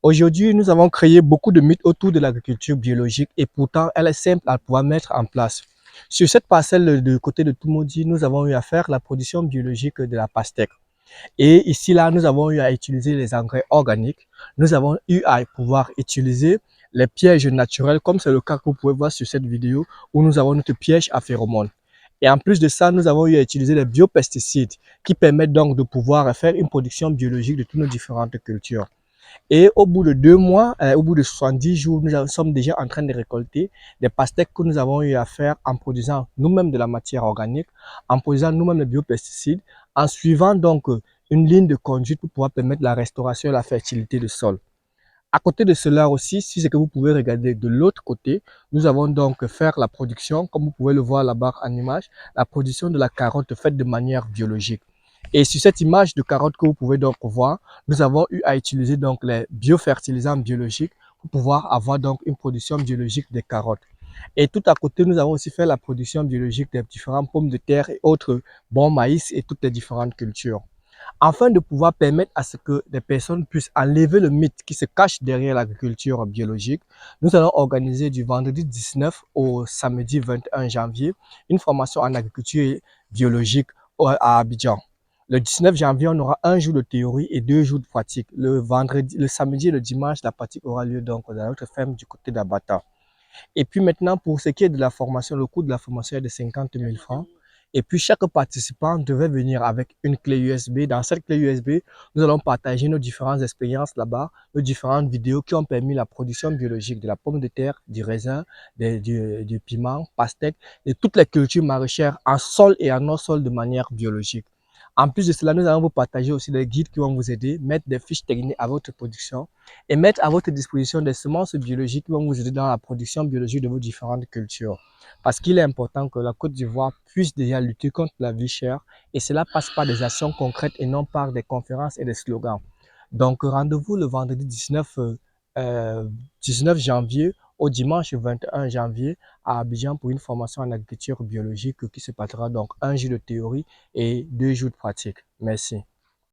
Aujourd'hui, nous avons créé beaucoup de mythes autour de l'agriculture biologique et pourtant, elle est simple à pouvoir mettre en place. Sur cette parcelle de côté de Toumoudi, nous avons eu à faire la production biologique de la pastèque. Et ici, là, nous avons eu à utiliser les engrais organiques. Nous avons eu à pouvoir utiliser les pièges naturels, comme c'est le cas que vous pouvez voir sur cette vidéo, où nous avons notre piège à phéromones. Et en plus de ça, nous avons eu à utiliser les biopesticides qui permettent donc de pouvoir faire une production biologique de toutes nos différentes cultures. Et au bout de 2 mois, au bout de 70 jours, nous sommes déjà en train de récolter des pastèques que nous avons eu à faire en produisant nous-mêmes de la matière organique, en produisant nous-mêmes les biopesticides, en suivant donc une ligne de conduite pour pouvoir permettre la restauration et la fertilité du sol. À côté de cela aussi, si c'est que vous pouvez regarder de l'autre côté, nous avons donc faire la production, comme vous pouvez le voir là-bas en image, la production de la carotte faite de manière biologique. Et sur cette image de carotte que vous pouvez donc voir, nous avons eu à utiliser donc les biofertilisants biologiques pour pouvoir avoir donc une production biologique des carottes. Et tout à côté, nous avons aussi fait la production biologique des différentes pommes de terre et autres bons maïs et toutes les différentes cultures. Afin de pouvoir permettre à ce que des personnes puissent enlever le mythe qui se cache derrière l'agriculture biologique, nous allons organiser du vendredi 19 au samedi 21 janvier une formation en agriculture biologique à Abidjan. Le 19 janvier, on aura un jour de théorie et 2 jours de pratique. Le vendredi, le samedi et le dimanche, la pratique aura lieu donc dans notre ferme du côté d'Abata. Et puis maintenant, pour ce qui est de la formation, le coût de la formation est de 50 000 francs. Et puis chaque participant devait venir avec une clé USB. Dans cette clé USB, nous allons partager nos différentes expériences là-bas, nos différentes vidéos qui ont permis la production biologique de la pomme de terre, du raisin, du piment, pastèque, et toutes les cultures maraîchères en sol et en hors sol de manière biologique. En plus de cela, nous allons vous partager aussi des guides qui vont vous aider, mettre des fiches techniques à votre production et mettre à votre disposition des semences biologiques qui vont vous aider dans la production biologique de vos différentes cultures. Parce qu'il est important que la Côte d'Ivoire puisse déjà lutter contre la vie chère et cela passe par des actions concrètes et non par des conférences et des slogans. Donc rendez-vous le vendredi 19 janvier au dimanche 21 janvier à Abidjan pour une formation en agriculture biologique qui se passera donc un jour de théorie et 2 jours de pratique. Merci.